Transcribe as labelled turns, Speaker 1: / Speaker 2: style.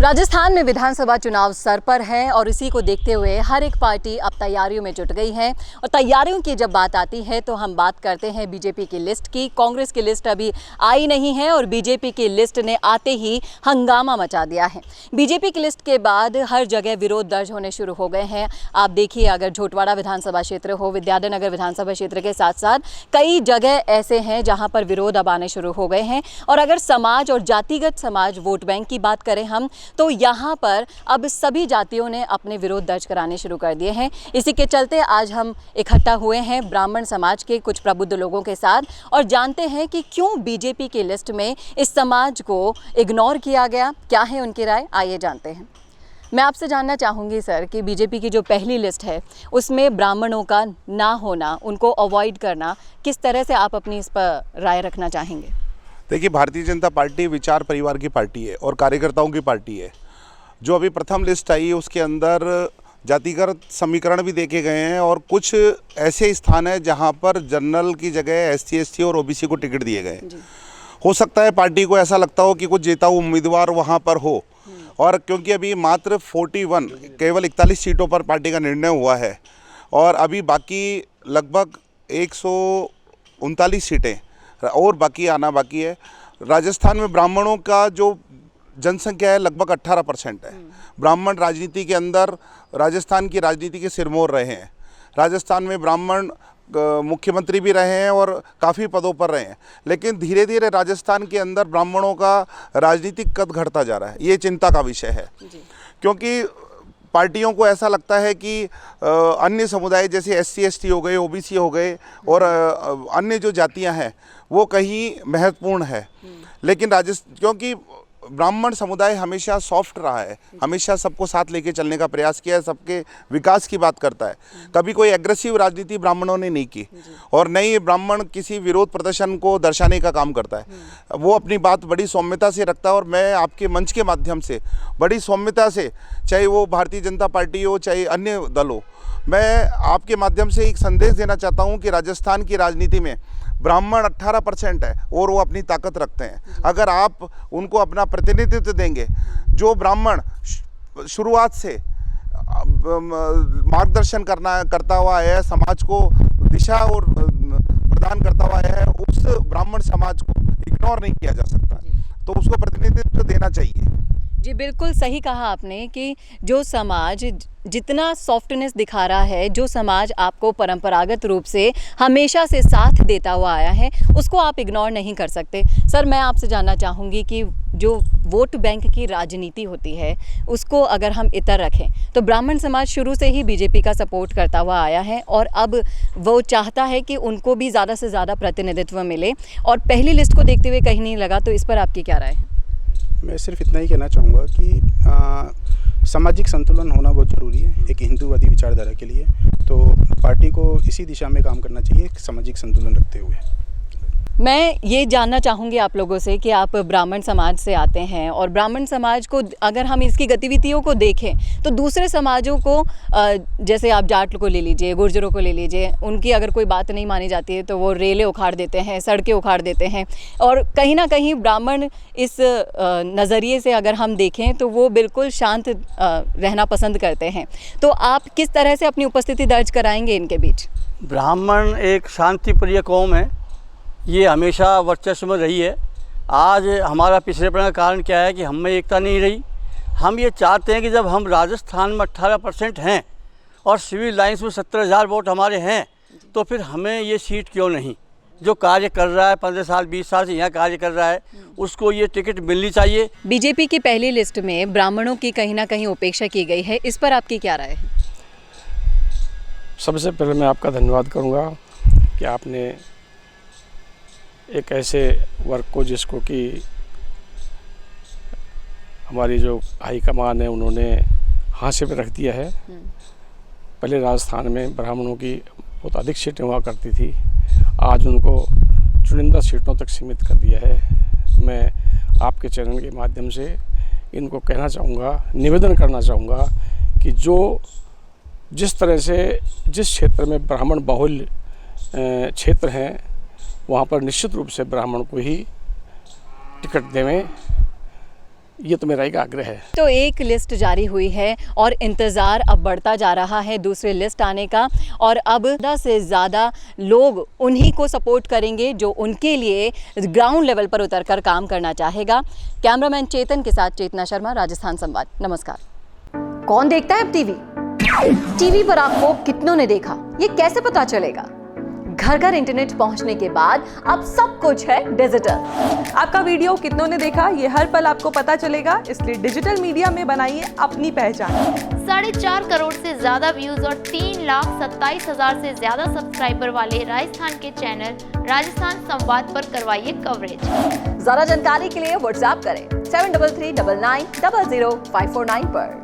Speaker 1: राजस्थान में विधानसभा चुनाव सर पर है और इसी को देखते हुए हर एक पार्टी अब तैयारियों में जुट गई है। और तैयारियों की जब बात आती है तो हम बात करते हैं बीजेपी की लिस्ट की। कांग्रेस की लिस्ट अभी आई नहीं है और बीजेपी की लिस्ट ने आते ही हंगामा मचा दिया है। बीजेपी की लिस्ट के बाद हर जगह विरोध दर्ज होने शुरू हो गए हैं। आप देखिए, अगर झोटवाड़ा विधानसभा क्षेत्र हो, विद्याधरनगर विधानसभा क्षेत्र के साथ साथ कई जगह ऐसे हैं जहाँ पर विरोध अब आने शुरू हो गए हैं। और अगर समाज और जातिगत समाज वोट बैंक की बात करें हम, तो यहाँ पर अब सभी जातियों ने अपने विरोध दर्ज कराने शुरू कर दिए हैं। इसी के चलते आज हम इकट्ठा हुए हैं ब्राह्मण समाज के कुछ प्रबुद्ध लोगों के साथ और जानते हैं कि क्यों बीजेपी की लिस्ट में इस समाज को इग्नोर किया गया, क्या है उनकी राय, आइए जानते हैं। मैं आपसे जानना चाहूँगी सर कि बीजेपी की जो पहली लिस्ट है उसमें ब्राह्मणों का ना होना, उनको अवॉइड करना, किस तरह से आप अपनी इस पर राय रखना चाहेंगे?
Speaker 2: देखिए, भारतीय जनता पार्टी विचार परिवार की पार्टी है और कार्यकर्ताओं की पार्टी है। जो अभी प्रथम लिस्ट आई है उसके अंदर जातिगत समीकरण भी देखे गए हैं और कुछ ऐसे स्थान हैं जहां पर जनरल की जगह एससी, एसटी और ओबीसी को टिकट दिए गए। हो सकता है पार्टी को ऐसा लगता हो कि कुछ जेताऊ उम्मीदवार वहां पर हो, और क्योंकि अभी मात्र 41 केवल 41 सीटों पर पार्टी का निर्णय हुआ है और अभी बाकी लगभग 139 सीटें और बाकी आना बाकी है। राजस्थान में ब्राह्मणों का जो जनसंख्या है लगभग 18% है। ब्राह्मण राजनीति के अंदर राजस्थान की राजनीति के सिरमौर रहे हैं। राजस्थान में ब्राह्मण मुख्यमंत्री भी रहे हैं और काफ़ी पदों पर रहे हैं, लेकिन धीरे धीरे राजस्थान के अंदर ब्राह्मणों का राजनीतिक कद घटता जा रहा है। ये चिंता का विषय है, क्योंकि पार्टियों को ऐसा लगता है कि अन्य समुदाय जैसे एससी, एसटी हो गए, ओबीसी हो गए और अन्य जो जातियां हैं वो कहीं महत्वपूर्ण है। लेकिन क्योंकि ब्राह्मण समुदाय हमेशा सॉफ्ट रहा है, हमेशा सबको साथ लेके चलने का प्रयास किया है, सबके विकास की बात करता है। कभी कोई एग्रेसिव राजनीति ब्राह्मणों ने नहीं की और न ही ब्राह्मण किसी विरोध प्रदर्शन को दर्शाने का काम करता है। वो अपनी बात बड़ी सौम्यता से रखता है और मैं आपके मंच के माध्यम से बड़ी सौम्यता से, चाहे वो भारतीय जनता पार्टी हो चाहे अन्य दल हो, मैं आपके माध्यम से एक संदेश देना चाहता हूँ कि राजस्थान की राजनीति में ब्राह्मण 18% है और वो अपनी ताकत रखते हैं। अगर आप उनको अपना प्रतिनिधित्व देंगे, जो ब्राह्मण शुरुआत से मार्गदर्शन करता हुआ है, समाज को दिशा और प्रदान करता हुआ है, उस ब्राह्मण समाज को इग्नोर नहीं किया जा सकता, तो उसको प्रतिनिधित्व देना चाहिए।
Speaker 1: जी बिल्कुल सही कहा आपने कि जो समाज जितना सॉफ्टनेस दिखा रहा है, जो समाज आपको परंपरागत रूप से हमेशा से साथ देता हुआ आया है, उसको आप इग्नोर नहीं कर सकते। सर, मैं आपसे जानना चाहूँगी कि जो वोट बैंक की राजनीति होती है उसको अगर हम इतर रखें तो ब्राह्मण समाज शुरू से ही बीजेपी का सपोर्ट करता हुआ आया है और अब वो चाहता है कि उनको भी ज़्यादा से ज़्यादा प्रतिनिधित्व मिले और पहली लिस्ट को देखते हुए कहीं नहीं लगा, तो इस पर आपकी क्या राय है?
Speaker 3: मैं सिर्फ इतना ही कहना चाहूँगा कि सामाजिक संतुलन होना बहुत ज़रूरी है एक हिंदूवादी विचारधारा के लिए। तो पार्टी को इसी दिशा में काम करना चाहिए, सामाजिक संतुलन रखते हुए।
Speaker 1: मैं ये जानना चाहूँगी आप लोगों से कि आप ब्राह्मण समाज से आते हैं और ब्राह्मण समाज को अगर हम इसकी गतिविधियों को देखें तो दूसरे समाजों को, जैसे आप जाट को ले लीजिए, गुर्जरों को ले लीजिए, उनकी अगर कोई बात नहीं मानी जाती है तो वो रेलें उखाड़ देते हैं, सड़कें उखाड़ देते हैं। और कहीं ना कहीं ब्राह्मण इस नज़रिए से अगर हम देखें तो वो बिल्कुल शांत रहना पसंद करते हैं। तो आप किस तरह से अपनी उपस्थिति दर्ज कराएंगे इनके बीच?
Speaker 4: ब्राह्मण एक शांतिप्रिय कौम है, ये हमेशा वर्चस्व में रही है। आज हमारा पिछड़ेपन का कारण क्या है कि हम में एकता नहीं रही। हम ये चाहते हैं कि जब हम राजस्थान में 18% हैं और सिविल लाइंस में 70,000 वोट हमारे हैं, तो फिर हमें ये सीट क्यों नहीं? जो कार्य कर रहा है 15 साल 20 साल से यहाँ कार्य कर रहा है, उसको ये टिकट मिलनी चाहिए।
Speaker 1: बीजेपी की पहली लिस्ट में ब्राह्मणों की कहीं ना कहीं उपेक्षा की गई है, इस पर आपकी क्या राय है?
Speaker 5: सबसे पहले मैं आपका धन्यवाद करूँगा कि आपने एक ऐसे वर्क को, जिसको कि हमारी जो हाईकमान है उन्होंने हाशिए पे रख दिया है। पहले राजस्थान में ब्राह्मणों की बहुत अधिक सीटें हुआ करती थी, आज उनको चुनिंदा सीटों तक सीमित कर दिया है। मैं आपके चैनल के माध्यम से इनको कहना चाहूँगा, निवेदन करना चाहूँगा कि जिस तरह से जिस क्षेत्र में ब्राह्मण बहुल क्षेत्र हैं वहाँ पर निश्चित रूप से ब्राह्मण को ही टिकट देवें। ये तो मेरा एक आग्रह है।
Speaker 1: तो एक लिस्ट जारी हुई है और इंतज़ार अब बढ़ता जा रहा है दूसरी लिस्ट आने का, और अब ज़्यादा से ज़्यादा लोग उन्हीं को सपोर्ट करेंगे जो उनके लिए ग्राउंड लेवल पर उतरकर काम करना चाहेगा। कैमरामैन चेतन के साथ चेतना शर्मा, राजस्थान संवाद। नमस्कार। कौन देखता है अब टीवी पर आपको कितनों ने देखा, ये कैसे पता चलेगा? घर घर इंटरनेट पहुंचने के बाद अब सब कुछ है डिजिटल।
Speaker 6: आपका वीडियो कितनों ने देखा ये हर पल आपको पता चलेगा, इसलिए डिजिटल मीडिया में बनाइए अपनी पहचान।
Speaker 7: 4.5 करोड़ से ज्यादा व्यूज और 3,27,000 से ज्यादा सब्सक्राइबर वाले राजस्थान के चैनल राजस्थान संवाद पर करवाइए कवरेज।
Speaker 1: ज्यादा जानकारी के लिए व्हाट्सएप करें 7339900549 पर।